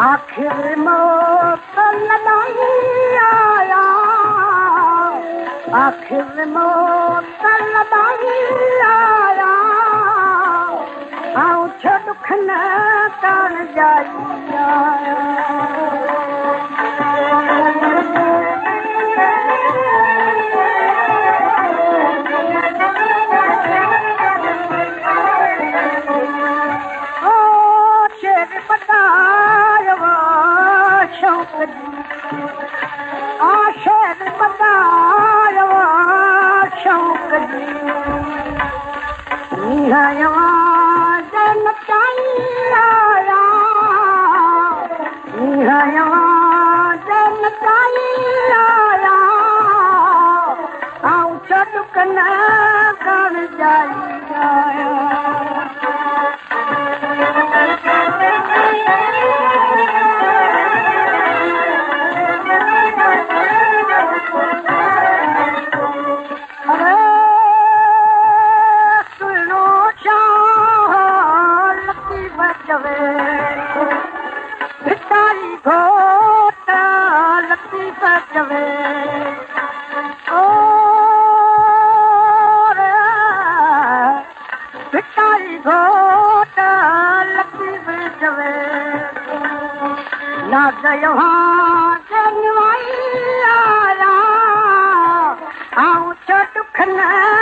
आखिर मौत लॻाई आया आखिर मौत लॻाई आया आऊं छो दुख न करण जाई आया आशर बतायो शौक जी जन चाहिया जन चाहिया आऊं चुक न कर जाई आऊं छो दुख न